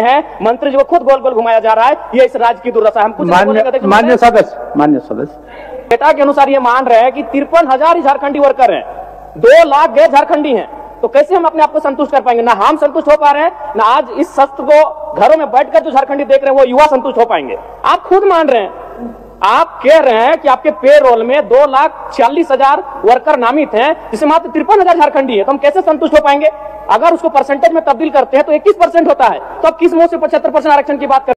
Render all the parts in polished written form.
हैं, मंत्री जी को खुद गोल गोल घुमाया जा रहा है। ये इस राज्य की दुर्दशा है। हम कुछ मान्य सदस्य डेटा के अनुसार ये मान रहे हैं कि 53,000 झारखंडी वर्कर हैं, 2 लाख गैर झारखंडी हैं। तो कैसे हम अपने आप को संतुष्ट कर पाएंगे? ना हम संतुष्ट हो पा रहे हैं, ना आज इस शस्त्र को घरों में बैठकर जो झारखंडी देख रहे हैं वो युवा संतुष्ट हो पाएंगे। आप खुद मान रहे हैं, आप कह रहे हैं कि आपके पेरोल में 2,46,000 वर्कर नामित हैं, जिसमें मात्र 53,000 झारखंडी है। तो हम कैसे संतुष्ट हो पाएंगे? अगर उसको परसेंटेज में तब्दील करते हैं तो 21% होता है। तो अब किस मुंह से 75% आरक्षण की बात कर?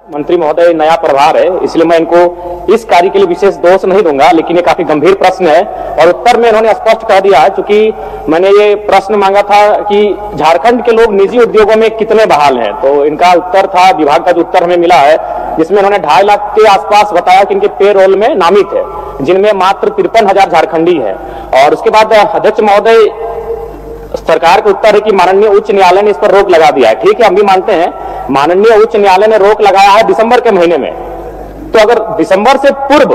मंत्री महोदय नया प्रभार है, इसलिए मैं इनको इस कार्य के लिए विशेष दोष नहीं दूंगा, लेकिन ये काफी गंभीर प्रश्न है और उत्तर में इन्होंने स्पष्ट कह दिया है। चूंकि मैंने ये प्रश्न मांगा था कि झारखंड के लोग निजी उद्योगों में कितने बहाल हैं, तो इनका उत्तर था, विभाग का जो उत्तर हमें मिला है, जिसमें इन्होंने 2.5 लाख के आसपास बताया कि इनके पेरोल में नामित है, जिनमें मात्र 53,000 झारखंडी है। और उसके बाद अध्यक्ष महोदय, सरकार का उत्तर है कि माननीय उच्च न्यायालय ने इस पर रोक लगा दिया है। ठीक है, हम भी मानते हैं माननीय उच्च न्यायालय ने रोक लगाया है दिसंबर के महीने में। तो अगर दिसंबर से पूर्व,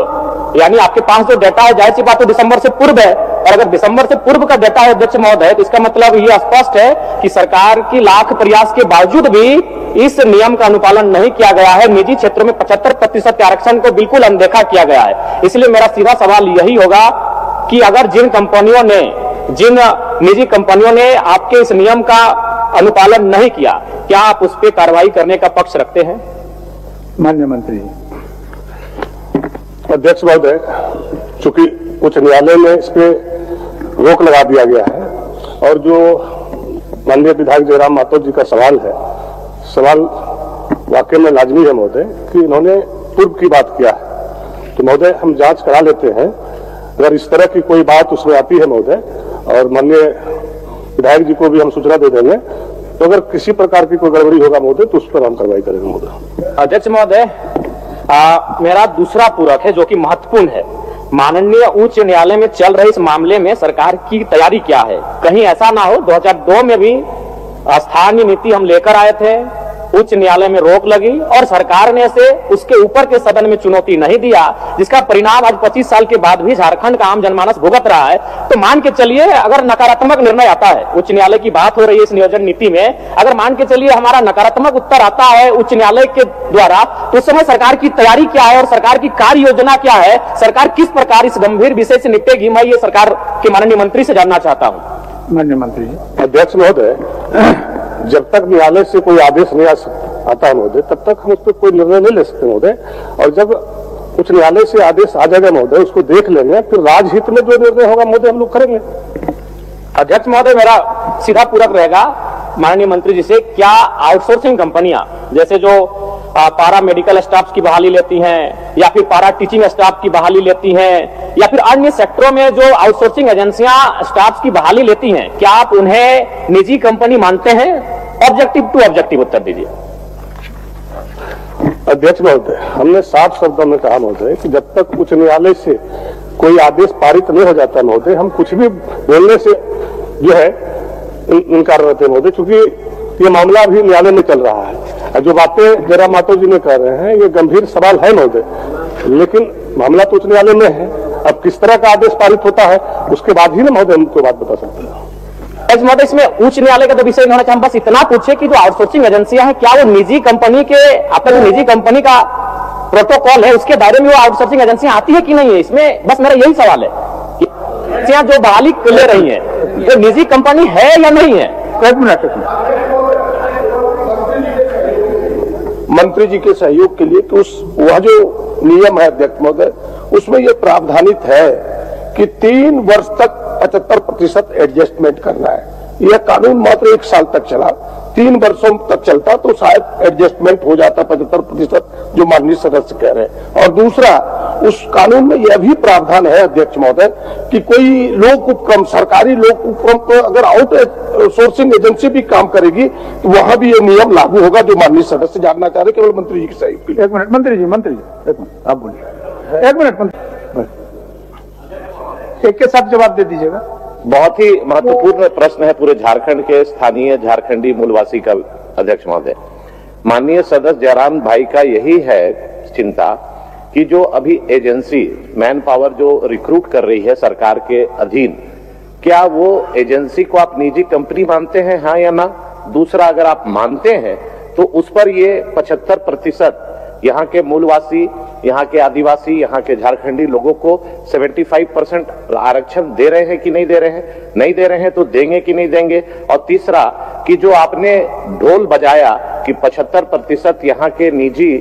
यानी आपके पास जो डेटा है, जाहिर सी बात तो दिसंबर से पूर्व है, और अगर दिसंबर से पूर्व का डेटा है अध्यक्ष महोदय, तो इसका मतलब ये स्पष्ट है कि सरकार की लाख प्रयास के बावजूद भी इस नियम का अनुपालन नहीं किया गया है। निजी क्षेत्रों में 75% आरक्षण को बिल्कुल अनदेखा किया गया है। इसलिए मेरा सीधा सवाल यही होगा कि अगर जिन निजी कंपनियों ने आपके इस नियम का अनुपालन नहीं किया, क्या आप उस पर कार्रवाई करने का पक्ष रखते हैं? माननीय मंत्री। अध्यक्ष महोदय, चूंकि उच्च न्यायालय में इस पे रोक लगा दिया गया है और जो माननीय विधायक जयराम माथुर जी का सवाल है, सवाल वाकई में लाजमी है महोदय कि इन्होंने पूर्व की बात किया है, तो महोदय हम जांच करा लेते हैं। अगर इस तरह की कोई बात उसमें आती है महोदय, और माननीय विधायक जी को भी हम सूचना दे देंगे, तो अगर किसी प्रकार की कोई गड़बड़ी होगा महोदय तो उस पर हम कार्रवाई करेंगे महोदय। अध्यक्ष महोदय, मेरा दूसरा पूरक है जो कि महत्वपूर्ण है। माननीय उच्च न्यायालय में चल रहे इस मामले में सरकार की तैयारी क्या है? कहीं ऐसा ना हो 2002 में भी स्थानीय नीति हम लेकर आए थे, उच्च न्यायालय में रोक लगी और सरकार ने इसे उसके ऊपर के सदन में चुनौती नहीं दिया, जिसका परिणाम आज 25 साल के बाद भी झारखंड का आम जनमानस भुगत रहा है। तो मान के चलिए अगर नकारात्मक निर्णय आता है, उच्च न्यायालय की बात हो रही है इस नियोजन नीति में, अगर मान के चलिए हमारा नकारात्मक उत्तर आता है उच्च न्यायालय के द्वारा, तो उस समय सरकार की तैयारी क्या है और सरकार की कार्य योजना क्या है? सरकार किस प्रकार इस गंभीर विषय से निपटेगी? मैं ये सरकार के माननीय मंत्री से जानना चाहता हूं। माननीय मंत्री। अध्यक्ष महोदय, जब तक न्यायालय से कोई आदेश नहीं आता है महोदय, तब तक हम उस पर कोई निर्णय नहीं ले सकते महोदय। और जब उच्च न्यायालय से आदेश आ जाएगा महोदय, उसको देख लेंगे, फिर राजहित में जो निर्णय होगा महोदय हम लोग करेंगे। अध्यक्ष महोदय, मेरा सीधा पूरक रहेगा माननीय मंत्री जी से, क्या आउटसोर्सिंग कंपनियां जैसे जो पारा मेडिकल स्टाफ की बहाली लेती हैं या फिर पारा टीचिंग स्टाफ की बहाली लेती हैं या फिर अन्य सेक्टरों में जो आउटसोर्सिंग एजेंसियां स्टाफ की बहाली लेती हैं, क्या आप उन्हें निजी कंपनी मानते हैं? ऑब्जेक्टिव टू ऑब्जेक्टिव उत्तर दीजिए। अध्यक्ष महोदय, हमने साफ शब्दों में कहा महोदय कि जब तक उच्च न्यायालय से कोई आदेश पारित नहीं हो जाता महोदय, हम कुछ भी बोलने से जो है इनकार रहते हैं महोदय, क्योंकि ये मामला अभी न्यायालय में चल रहा है। जो बातें जयराम माथुर जी ने कह रहे हैं ये गंभीर सवाल है महोदय, लेकिन मामला तो उच्च न्यायालय में है। अब किस तरह का आदेश पारित होता है उसके बाद ही ना महोदय हम कोई बात बता सकते हैं। महोदय, इसमें उच्च न्यायालय का तो विषय नहीं, हम बस इतना पूछे कि जो आउटसोर्सिंग एजेंसियां हैं, क्या वो निजी कंपनी के, आपका जो निजी कंपनी का प्रोटोकॉल है उसके दायरे में वो आउटसोर्सिंग एजेंसियां आती है कि नहीं है? इसमें बस मेरा यही सवाल है कि जो बहाली ले रही है वो निजी कंपनी है या नहीं है? मंत्री जी के सहयोग के लिए कि वह जो नियम है अध्यक्ष महोदय, उसमें यह प्रावधानित है कि 3 वर्ष तक 75% एडजस्टमेंट करना है। यह कानून मात्र 1 साल तक चला, 3 वर्षों तक चलता तो शायद एडजस्टमेंट हो जाता 75% जो माननीय सदस्य कह रहे हैं। और दूसरा, उस कानून में यह भी प्रावधान है अध्यक्ष महोदय कि कोई लोक उपक्रम, सरकारी लोक उपक्रम को अगर आउट सोर्सिंग एजेंसी भी काम करेगी तो वहां भी ये नियम लागू होगा, जो माननीय सदस्य जानना चाह रहे केवल मंत्री जी की सहयोग के लिए। 1 मिनट मंत्री जी, एक मिनट आप बोलिए। 1 मिनट मंत्री, एक के साथ जवाब दे दीजिएगा। बहुत ही महत्वपूर्ण प्रश्न है पूरे झारखंड के स्थानीय झारखंडी मूलवासी का अध्यक्ष महोदय। माननीय सदस्य जयराम भाई का यही है चिंता कि जो अभी एजेंसी मैन पावर जो रिक्रूट कर रही है सरकार के अधीन, क्या वो एजेंसी को आप निजी कंपनी मानते हैं, हाँ या ना? दूसरा, अगर आप मानते हैं तो उस पर ये 75% यहाँ के मूलवासी, यहाँ के आदिवासी, यहाँ के झारखंडी लोगों को 75% आरक्षण दे रहे हैं कि नहीं दे रहे हैं? नहीं दे रहे हैं तो देंगे कि नहीं देंगे? और तीसरा कि जो आपने ढोल बजाया कि 75% यहाँ के निजी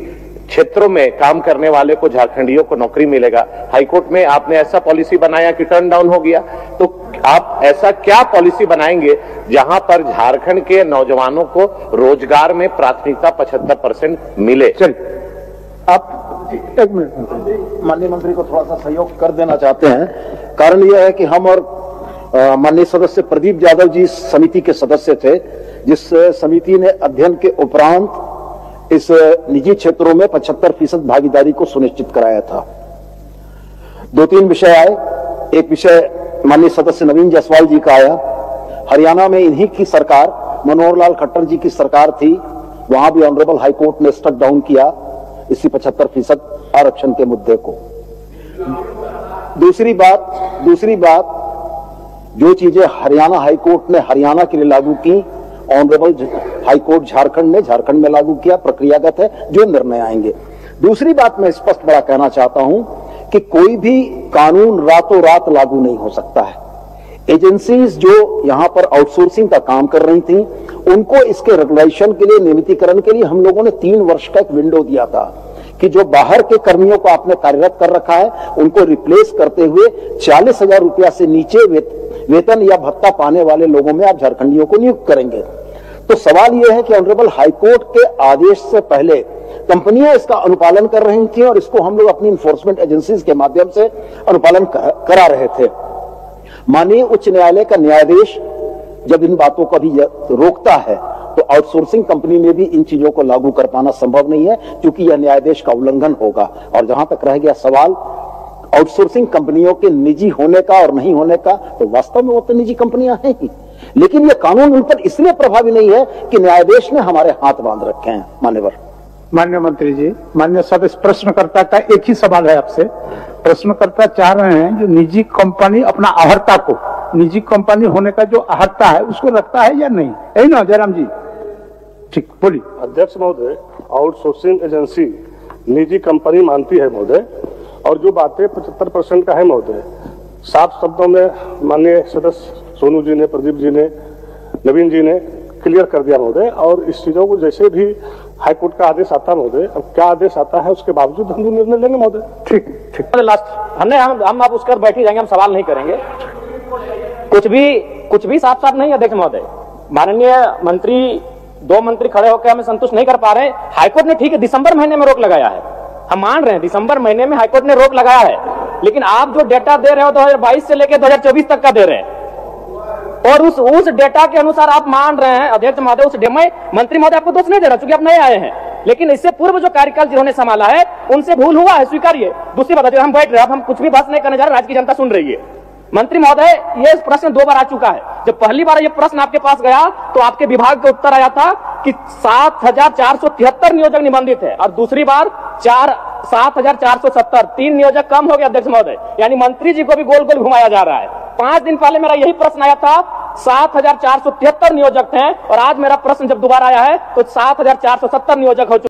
क्षेत्रों में काम करने वाले को, झारखंडियों को नौकरी मिलेगा, हाईकोर्ट में आपने ऐसा पॉलिसी बनाया कि टर्न डाउन हो गया। तो आप ऐसा क्या पॉलिसी बनाएंगे जहां पर झारखंड के नौजवानों को रोजगार में प्राथमिकता 75% मिले? चलिए आप एक मिनट, माननीय मंत्री को थोड़ा सा सहयोग कर देना चाहते हैं। कारण यह है कि हम और माननीय सदस्य प्रदीप यादव जी इस समिति के सदस्य थे, जिस समिति ने अध्ययन के उपरांत इस निजी क्षेत्रों में 75% भागीदारी को सुनिश्चित कराया था। 2-3 विषय आए। एक विषय माननीय सदस्य नवीन जायसवाल जी का आया। हरियाणा में इन्हीं की सरकार, मनोहर लाल खट्टर जी की सरकार थी, वहां भी ऑनरेबल हाईकोर्ट ने स्टक डाउन किया इसी 75% आरक्षण के मुद्दे को। दूसरी बात जो चीजें हरियाणा हाईकोर्ट ने हरियाणा के लिए लागू की, ऑनरेबल हाईकोर्ट झारखंड ने झारखंड में लागू किया, प्रक्रियागत है, जो निर्णय आएंगे। दूसरी बात मैं स्पष्ट बड़ा कहना चाहता हूं कि कोई भी कानून रातों रात लागू नहीं हो सकता है। एजेंसीज जो यहां पर आउटसोर्सिंग का काम कर रही थी, उनको इसके रेगुलेशन के लिए, नियमितीकरण के लिए हम लोगों ने 3 वर्ष का एक विंडो दिया था कि जो बाहर के कर्मियों को आपने कार्यरत कर रखा है, उनको रिप्लेस करते हुए 40,000 रुपया से नीचे वेतन या भत्ता पाने वाले लोगों में आप झारखंडियों को नियुक्त करेंगे। तो सवाल यह है कि ऑनरेबल हाईकोर्ट के आदेश से पहले कंपनियां इसका अनुपालन कर रही थी और इसको हम लोग अपनी इन्फोर्समेंट एजेंसीज के माध्यम से अनुपालन करा रहे थे। माननीय उच्च न्यायालय का न्यायाधीश जब इन बातों को भी रोकता है तो आउटसोर्सिंग कंपनी में भी इन चीजों को लागू कर पाना संभव नहीं है, क्योंकि यह न्यायाधीश का उल्लंघन होगा। और जहां तक रह गया सवाल आउटसोर्सिंग कंपनियों के निजी होने का और नहीं होने का, तो वास्तव में वो तो निजी कंपनियां हैं ही, लेकिन यह कानून उन पर इसलिए प्रभावी नहीं है कि न्यायाधीश ने हमारे हाथ बांध रखे हैं। मान्यवर माननीय मंत्री जी, माननीय सदस्य, प्रश्नकर्ता का एक ही सवाल है आपसे। प्रश्नकर्ता चाह रहे हैं जो निजी कंपनी अपना अहर्ता को, निजी कंपनी होने का जो अहर्ता है उसको रखता है या नहीं, यही ना जयराम जी? ठीक, बोलिए। अध्यक्ष महोदय, आउटसोर्सिंग एजेंसी निजी कंपनी मानती है महोदय, और जो बातें 75% का है महोदय, साफ शब्दों में माननीय सदस्य सोनू जी ने, प्रदीप जी ने, नवीन जी ने क्लियर कर दिया महोदय। और इस चीजों को जैसे भी हाईकोर्ट का आदेश आता है महोदय, अब क्या आदेश आता है उसके बावजूद हम निर्णय लेंगे महोदय। ठीक। लास्ट हम आप उसके बैठ ही जाएंगे, हम सवाल नहीं करेंगे। कुछ भी साफ नहीं है। अध्यक्ष महोदय, माननीय मंत्री, 2 मंत्री खड़े होकर हमें संतुष्ट नहीं कर पा रहे। हाईकोर्ट ने ठीक है दिसंबर महीने में रोक लगाया है, हम मान रहे हैं दिसंबर महीने में हाईकोर्ट ने रोक लगाया है, लेकिन आप जो डेटा दे रहे हो 2022 से लेकर 2024 तक का दे रहे हैं, और उस डेटा के अनुसार आप मान रहे हैं। अध्यक्ष महोदय, उस मैं मंत्री महोदय आपको दोष नहीं दे रहा क्योंकि आप नए आए हैं, लेकिन इससे पूर्व जो कार्यकाल जिन्होंने संभाला है उनसे भूल हुआ है, स्वीकारिए। दूसरी बात, हम बैठ रहे हैं, अब हम कुछ भी बहस नहीं करने जा रहे, राज्य की जनता सुन रही है। मंत्री महोदय, ये प्रश्न 2 बार आ चुका है। जब पहली बार ये प्रश्न आपके पास गया तो आपके विभाग का उत्तर आया था कि 7,473 नियोजक निबंधित है, और दूसरी बार 7,470, 3 नियोजक कम हो गया। अध्यक्ष महोदय, यानी मंत्री जी को भी गोल गोल घुमाया जा रहा है। 5 दिन पहले मेरा यही प्रश्न आया था, 7,473 नियोजक थे, और आज मेरा प्रश्न जब दोबारा आया है तो 7,470 नियोजक हो चुके।